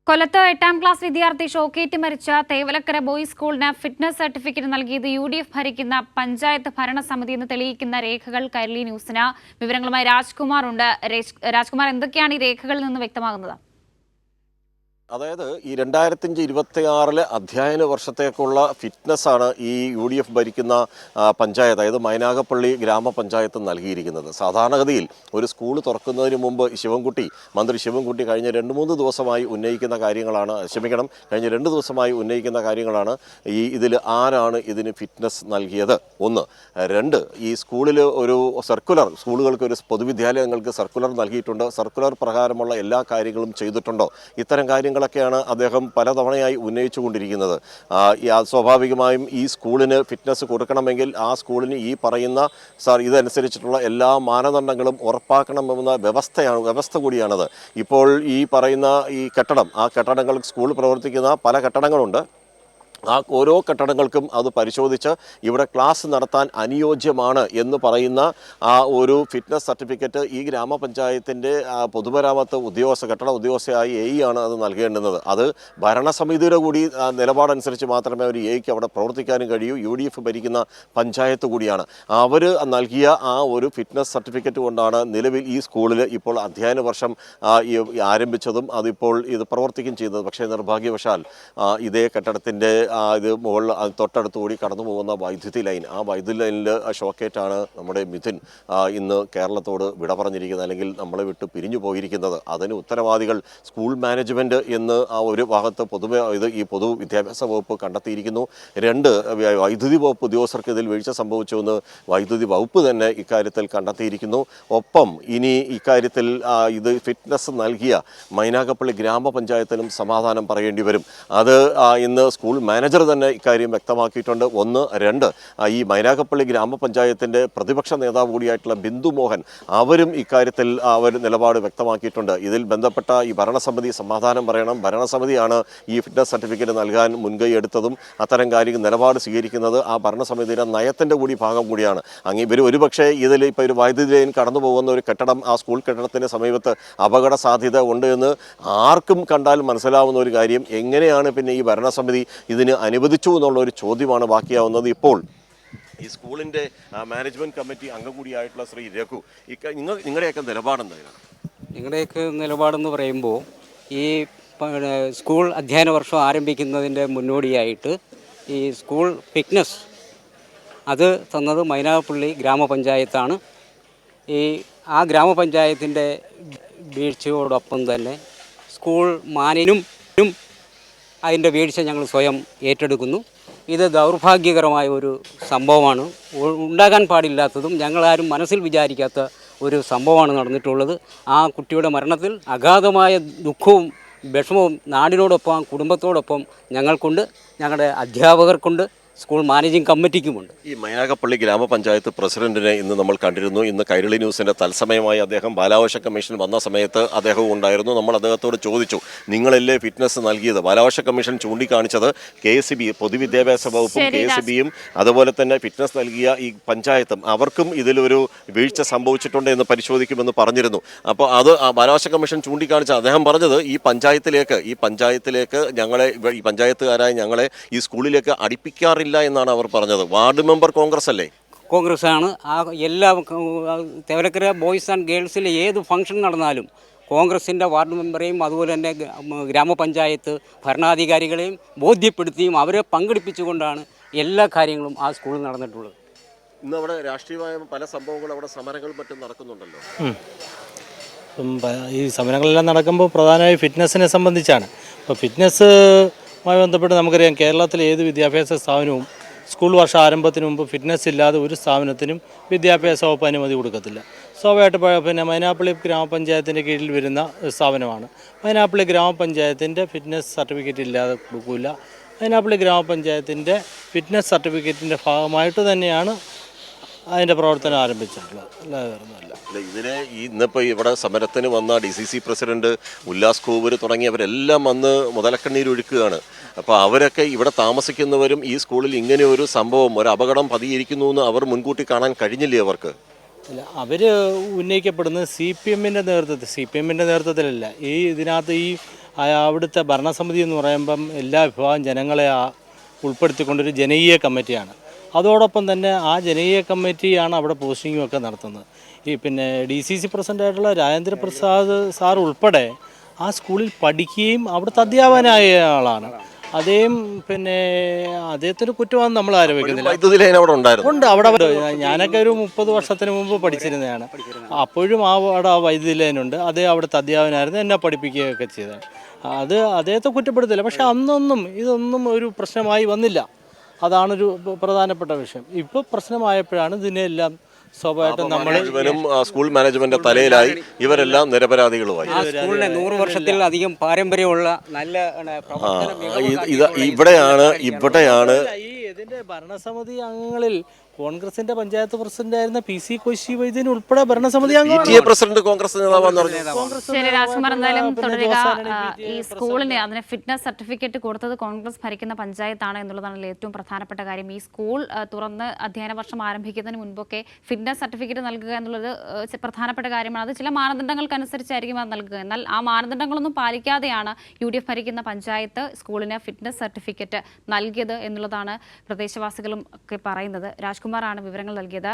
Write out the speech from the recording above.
കൊല്ലത്ത് 8ാം ക്ലാസ് വിദ്യാർത്ഥി ഷോക്കേറ്റ് മരിച്ച തേവലക്കര ബോയ്സ് സ്കൂളിന് ഫിറ്റ്നസ് സർട്ടിഫിക്കറ്റ് നൽകിയത് UDF ഭരിക്കുന്ന പഞ്ചായത്ത് ഭരണസമിതി എന്ന് തെളിയിക്കുന്ന രേഖകൾ കൈരളി ന്യൂസിന്. വിവരങ്ങളുമായി രാജ്കുമാർ ഉണ്ട്. രാജ്കുമാർ, എന്തൊക്കെയാണ് ഈ രേഖകളിൽ നിന്ന് വ്യക്തമാകുന്നത്? അതായത് ഈ 2025-26 അധ്യയന വർഷത്തേക്കുള്ള ഫിറ്റ്നസ്സാണ് ഈ UDF ഭരിക്കുന്ന പഞ്ചായത്ത്, അതായത് മൈനാഗപ്പള്ളി ഗ്രാമപഞ്ചായത്ത് നൽകിയിരിക്കുന്നത്. സാധാരണഗതിയിൽ ഒരു സ്കൂൾ തുറക്കുന്നതിന് മുമ്പ് മന്ത്രി ശിവൻകുട്ടി കഴിഞ്ഞ 2 ദിവസമായി ഉന്നയിക്കുന്ന കാര്യങ്ങളാണ് ഇതിൽ ആരാണ് ഇതിന് ഫിറ്റ്നസ് നൽകിയത്. 1. 2. ഈ സ്കൂളിൽ ഒരു സർക്കുലർ, സ്കൂളുകൾക്ക് ഒരു പൊതുവിദ്യാലയങ്ങൾക്ക് സർക്കുലർ നൽകിയിട്ടുണ്ട്. സർക്കുലർ പ്രകാരമുള്ള എല്ലാ കാര്യങ്ങളും ചെയ്തിട്ടുണ്ടോ? ഇത്തരം കാര്യങ്ങളൊക്കെയാണ് അദ്ദേഹം പലതവണയായി ഉന്നയിച്ചുകൊണ്ടിരിക്കുന്നത്. സ്വാഭാവികമായും ഈ സ്കൂളിന് ഫിറ്റ്നസ് കൊടുക്കണമെങ്കിൽ ആ സ്കൂളിന് ഈ പറയുന്ന ഇതനുസരിച്ചിട്ടുള്ള എല്ലാ മാനദണ്ഡങ്ങളും ഉറപ്പാക്കണമെന്ന വ്യവസ്ഥ കൂടിയാണത്. ഇപ്പോൾ ഈ പറയുന്ന ഈ കെട്ടിടങ്ങൾ സ്കൂൾ പ്രവർത്തിക്കുന്ന പല കെട്ടിടങ്ങളുണ്ട്. ആ ഓരോ കെട്ടിടങ്ങൾക്കും അത് പരിശോധിച്ച് ഇവിടെ ക്ലാസ് നടത്താൻ അനുയോജ്യമാണ് എന്ന് പറയുന്ന ആ ഒരു ഫിറ്റ്നസ് സർട്ടിഫിക്കറ്റ് ഈ ഗ്രാമപഞ്ചായത്തിൻ്റെ പൊതുമരാമത്ത് കെട്ടിട ഉദ്യോഗസ്ഥയായ AE ആണ് അത് നൽകേണ്ടുന്നത്. അത് ഭരണസമിതിയുടെ കൂടി നിലപാടനുസരിച്ച് മാത്രമേ ഒരു AEക്ക് അവിടെ പ്രവർത്തിക്കാനും കഴിയൂ. UDF ഭരിക്കുന്ന പഞ്ചായത്ത് കൂടിയാണ്. അവർ നൽകിയ ആ ഒരു ഫിറ്റ്നസ് സർട്ടിഫിക്കറ്റ് കൊണ്ടാണ് നിലവിൽ ഈ സ്കൂളിൽ ഇപ്പോൾ അധ്യയന വർഷം ആരംഭിച്ചതും അതിപ്പോൾ ഇത് പ്രവർത്തിക്കുകയും ചെയ്യുന്നത്. പക്ഷേ നിർഭാഗ്യവശാൽ ഇതേ കെട്ടിടത്തിൻ്റെ ഇത് മുകളിൽ തൊട്ടടുത്തുകൂടി കടന്നു പോകുന്ന വൈദ്യുതി ലൈനിൽ ഷോക്കേറ്റാണ് നമ്മുടെ മിഥുൻ ഇന്ന് കേരളത്തോട് വിട പറഞ്ഞിരിക്കുന്നത്, അല്ലെങ്കിൽ നമ്മളെ വിട്ട് പിരിഞ്ഞു പോയിരിക്കുന്നത്. അതിന് ഉത്തരവാദികൾ സ്കൂൾ മാനേജ്മെൻറ്റ് എന്ന് ആ ഒരു ഭാഗത്ത് ഈ പൊതുവിദ്യാഭ്യാസ വകുപ്പ് കണ്ടെത്തിയിരിക്കുന്നു. 2. വൈദ്യുതി വകുപ്പ് ഉദ്യോഗസ്ഥർക്ക് ഇതിൽ വീഴ്ച സംഭവിച്ചുവെന്ന് വൈദ്യുതി വകുപ്പ് തന്നെ ഇക്കാര്യത്തിൽ കണ്ടെത്തിയിരിക്കുന്നു. ഒപ്പം ഇനി ഇക്കാര്യത്തിൽ ഇത് ഫിറ്റ്നസ് നൽകിയ മൈനാഗപ്പള്ളി ഗ്രാമപഞ്ചായത്തിനും സമാധാനം പറയേണ്ടി വരും. അത് ഇന്ന് സ്കൂൾ മാനേജർ തന്നെ ഇക്കാര്യം വ്യക്തമാക്കിയിട്ടുണ്ട്. 1. 2. ഈ മൈനാഗപ്പള്ളി ഗ്രാമപഞ്ചായത്തിൻ്റെ പ്രതിപക്ഷ നേതാവ് കൂടിയായിട്ടുള്ള ബിന്ദു മോഹൻ അവരും ഇക്കാര്യത്തിൽ നിലപാട് വ്യക്തമാക്കിയിട്ടുണ്ട്. ഇതിൽ ബന്ധപ്പെട്ട ഈ ഭരണസമിതി സമാധാനം പറയണം. ഭരണസമിതിയാണ് ഈ ഫിറ്റ്നസ് സർട്ടിഫിക്കറ്റ് നൽകാൻ മുൻകൈ എടുത്തതും അത്തരം കാര്യങ്ങൾ നിലപാട് സ്വീകരിക്കുന്നത് ആ ഭരണസമിതിയുടെ നയത്തിൻ്റെ ഭാഗം കൂടിയാണ്. ഇവർ ഒരുപക്ഷെ ഇതിൽ ഇപ്പോൾ ഒരു വൈദ്യുതി ലൈൻ കടന്നു പോകുന്ന ഒരു കെട്ടിടം, ആ സ്കൂൾ കെട്ടിടത്തിന് സമീപത്ത് അപകട സാധ്യത ഉണ്ട് എന്ന് ആർക്കും കണ്ടാൽ മനസ്സിലാവുന്ന ഒരു കാര്യം. എങ്ങനെയാണ് പിന്നെ ഈ ഭരണസമിതി ഇതിന് അനുവദിച്ചു എന്നുള്ള ഒരു ചോദ്യമാണ് ബാക്കിയാവുന്നത്. ഇപ്പോൾ ഈ സ്കൂളിൻ്റെ മാനേജ്മെൻറ്റ് കമ്മിറ്റി അംഗം കൂടിയായിട്ടുള്ള ശ്രീ രഘു, നിങ്ങളുടെയൊക്കെ നിലപാടെന്തായിരുന്നു? നിങ്ങളുടെയൊക്കെ നിലപാടെന്ന് പറയുമ്പോൾ ഈ സ്കൂൾ അധ്യയന വർഷം ആരംഭിക്കുന്നതിൻ്റെ മുന്നോടിയായിട്ട് ഈ സ്കൂൾ ഫിറ്റ്നസ് അത് തന്നത് മൈനാഗപ്പള്ളി ഗ്രാമപഞ്ചായത്താണ്. ആ ഗ്രാമപഞ്ചായത്തിൻ്റെ വീഴ്ചയോടൊപ്പം തന്നെ സ്കൂൾ മാനിനും അതിൻ്റെ വീഴ്ച ഞങ്ങൾ സ്വയം ഏറ്റെടുക്കുന്നു. ഇത് ദൗർഭാഗ്യകരമായ ഒരു സംഭവമാണ്. ഉണ്ടാകാൻ പാടില്ലാത്തതും ഞങ്ങളാരും മനസ്സിൽ വിചാരിക്കാത്ത ഒരു സംഭവമാണ് നടന്നിട്ടുള്ളത്. ആ കുട്ടിയുടെ മരണത്തിൽ അഗാധമായ ദുഃഖവും വിഷമവും നാടിനോടൊപ്പം കുടുംബത്തോടൊപ്പം ഞങ്ങൾക്കുണ്ട്, ഞങ്ങളുടെ അധ്യാപകർക്കുണ്ട്, സ്കൂൾ മാനേജിംഗ് കമ്മിറ്റിക്കുമുണ്ട്. ഈ മൈനാഗപ്പള്ളി ഗ്രാമപഞ്ചായത്ത് പ്രസിഡന്റിനെ ഇന്ന് നമ്മൾ കണ്ടിരുന്നു. ഇന്ന് കൈരളി ന്യൂസിൻ്റെ തത്സമയമായി അദ്ദേഹം ബാലാവകാശ കമ്മീഷൻ വന്ന സമയത്ത് അദ്ദേഹവും ഉണ്ടായിരുന്നു. നമ്മൾ അദ്ദേഹത്തോട് ചോദിച്ചു, നിങ്ങളല്ലേ ഫിറ്റ്നസ് നൽകിയത്? ബാലാവകാശ കമ്മീഷൻ ചൂണ്ടിക്കാണിച്ചത് KSB പൊതുവിദ്യാഭ്യാസ വകുപ്പും KSBയും അതുപോലെ തന്നെ ഫിറ്റ്നസ് നൽകിയ ഈ പഞ്ചായത്തും അവർക്കും ഇതിലൊരു വീഴ്ച സംഭവിച്ചിട്ടുണ്ട് എന്ന് പരിശോധിക്കുമെന്ന് പറഞ്ഞിരുന്നു. അപ്പോൾ അത് ബാലാവകാശ കമ്മീഷൻ ചൂണ്ടിക്കാണിച്ച അദ്ദേഹം പറഞ്ഞത് ഈ പഞ്ചായത്തിലേക്ക് ഞങ്ങളെ, ഈ പഞ്ചായത്തുകാരായ ഞങ്ങളെ ഈ സ്കൂളിലേക്ക് അടുപ്പിക്കാറില്ല എന്നാണ് അവർ പറഞ്ഞത്. വാർഡ് മെമ്പർ കോൺഗ്രസ് അല്ലേ? കോൺഗ്രസ് ആണ്. ആ എല്ലാ തേവലക്കര ബോയ്സ് ആൻഡ് ഗേൾസിലെ ഏത് ഫംഗ്ഷൻ നടന്നാലും കോൺഗ്രസിൻ്റെ വാർഡ് മെമ്പറെയും അതുപോലെ തന്നെ ഗ്രാമപഞ്ചായത്ത് ഭരണാധികാരികളെയും ബോധ്യപ്പെടുത്തിയും അവരെ പങ്കെടുപ്പിച്ചുകൊണ്ടാണ് എല്ലാ കാര്യങ്ങളും ആ സ്കൂളിൽ നടന്നിട്ടുള്ളത്. ഇന്ന് അവിടെ രാഷ്ട്രീയമായ പല സംഭവങ്ങളും അവിടെ സമരങ്ങളും മറ്റും നടക്കുന്നുണ്ടല്ലോ. ഈ സമരങ്ങളെല്ലാം നടക്കുമ്പോൾ പ്രധാനമായും ഫിറ്റ്നസിനെ സംബന്ധിച്ചാണ്. ഇപ്പോൾ ഫിറ്റ്നസ്സുമായി ബന്ധപ്പെട്ട് നമുക്കറിയാം, കേരളത്തിലെ ഏത് വിദ്യാഭ്യാസ സ്ഥാപനവും സ്കൂൾ വർഷ ആരംഭത്തിന് മുമ്പ് ഫിറ്റ്നസ് ഇല്ലാതെ ഒരു സ്ഥാപനത്തിനും വിദ്യാഭ്യാസ വകുപ്പ് അനുമതി കൊടുക്കത്തില്ല. സ്വാഭാവികമായിട്ട് പിന്നെ മൈനാഗപ്പള്ളി ഗ്രാമപഞ്ചായത്തിൻ്റെ കീഴിൽ വരുന്ന സ്ഥാപനമാണ്. മൈനാഗപ്പള്ളി ഗ്രാമപഞ്ചായത്തിൻ്റെ ഫിറ്റ്നസ് സർട്ടിഫിക്കറ്റ് ഇല്ലാതെ കൊടുക്കില്ല. മൈനാഗപ്പള്ളി ഗ്രാമപഞ്ചായത്തിൻ്റെ ഫിറ്റ്നസ് സർട്ടിഫിക്കറ്റിൻ്റെ ഭാഗമായിട്ട് തന്നെയാണ് അതിൻ്റെ പ്രവർത്തനം ആരംഭിച്ചിട്ടുള്ളത്, അല്ലാതെ വരുന്നില്ല. ഇതിനെ ഇന്നിപ്പോൾ ഇവിടെ സമരത്തിന് വന്ന DCC പ്രസിഡന്റ് ഉല്ലാസ് കോവൂർ തുടങ്ങിയവരെല്ലാം വന്ന് മുതലക്കണ്ണീരൊഴുക്കുകയാണ്. അപ്പോൾ അവരൊക്കെ ഇവിടെ താമസിക്കുന്നവരും ഈ സ്കൂളിൽ ഇങ്ങനെ ഒരു സംഭവം, ഒരു അപകടം പതിയിരിക്കുന്നു എന്ന് അവർ മുൻകൂട്ടി കാണാൻ കഴിഞ്ഞില്ലേ അവർക്ക്? അല്ല, അവർ ഉന്നയിക്കപ്പെടുന്നത് CPMൻ്റെ നേതൃത്വത്തിലല്ല. ഇതിനകത്ത് ഈ അവിടുത്തെ ഭരണസമിതി എന്ന് പറയുമ്പം എല്ലാ വിഭാഗം ജനങ്ങളെ ഉൾപ്പെടുത്തിക്കൊണ്ടൊരു ജനകീയ കമ്മിറ്റിയാണ്. അതോടൊപ്പം തന്നെ ആ ജനകീയ കമ്മിറ്റിയാണ് അവിടെ പോസ്റ്റിങ്ങും ഒക്കെ നടത്തുന്നത്. ഈ പിന്നെ DCC പ്രസിഡൻ്റായിട്ടുള്ള രാജേന്ദ്ര പ്രസാദ് സാർ ഉൾപ്പെടെ ആ സ്കൂളിൽ പഠിക്കുകയും അവിടുത്തെ അധ്യാപകനായ ആളാണ്. പിന്നെ അദ്ദേഹത്തിന് കുറ്റമാണെന്ന് നമ്മൾ ആരോപിക്കുന്നില്ല. വൈദ്യുതി ലൈൻ അവിടെ ഉണ്ടായിരുന്നു. ഉണ്ട് അവിടെ. ഞാനൊക്കെ ഒരു 30 വർഷത്തിന് മുമ്പ് പഠിച്ചിരുന്നതാണ്. അപ്പോഴും അവിടെ ആ വൈദ്യുതി ലൈനുണ്ട്. അതേ അവിടുത്തെ അധ്യാപകനായിരുന്നു, എന്നെ പഠിപ്പിക്കുകയൊക്കെ ചെയ്തത്. അത് അദ്ദേഹത്തെ കുറ്റപ്പെടുത്തില്ല. പക്ഷെ അന്നൊന്നും ഇതൊന്നും ഒരു പ്രശ്നമായി വന്നില്ല. അതാണൊരു പ്രധാനപ്പെട്ട വിഷയം. ഇപ്പോൾ പ്രശ്നമായപ്പോഴാണ് ഇതിനെല്ലാം സ്വാഭാവികമായിട്ടും നമ്മൾ സ്കൂൾ മാനേജ്മെന്റ് തലയിലായി ഇവരെല്ലാം നിരപരാധികളുമായി. ആ സ്കൂളിന് 100 വർഷത്തിലധികം പാരമ്പര്യമുള്ള നല്ല ഇവിടെയാണ് ഇതിന്റെ ഭരണസമിതി അംഗങ്ങളിൽ കോൺഗ്രസിന്റെ പഞ്ചായത്ത് പ്രസിഡന്റായിരുന്ന PC കോശി വൈദ്യൻ ഉൾപ്പെടെ ഭരണസമിതി അംഗം പ്രസിഡന്റ് കോൺഗ്രസ് നേതാവെന്ന് പറഞ്ഞു. ശരി രാജ്കുമാർ, എന്തായാലും തുടരുക. ഈ സ്കൂളിന് അതിന് ഫിറ്റ്നസ് സർട്ടിഫിക്കറ്റ് കൊടുത്തത് കോൺഗ്രസ് ഭരിക്കുന്ന പഞ്ചായത്താണ് എന്നുള്ളതാണ് ഏറ്റവും പ്രധാനപ്പെട്ട കാര്യം. ഈ സ്കൂൾ തുറന്ന് അധ്യയന വർഷം ആരംഭിക്കുന്നതിന് മുൻപൊക്കെ ഫിറ്റ്നസ് സർട്ടിഫിക്കറ്റ് നൽകുക എന്നുള്ളത് പ്രധാനപ്പെട്ട കാര്യമാണ്. അത് ചില മാനദണ്ഡങ്ങൾക്കനുസരിച്ചായിരിക്കും അത് നൽകുക. എന്നാൽ ആ മാനദണ്ഡങ്ങളൊന്നും പാലിക്കാതെയാണ് UDF ഭരിക്കുന്ന പഞ്ചായത്ത് സ്കൂളിന് ഫിറ്റ്നസ് സർട്ടിഫിക്കറ്റ് നൽകിയത് എന്നുള്ളതാണ് പ്രദേശവാസികളും ഒക്കെ പറയുന്നത്. രാജ്കുമാറാണ് വിവരങ്ങൾ നൽകിയത്.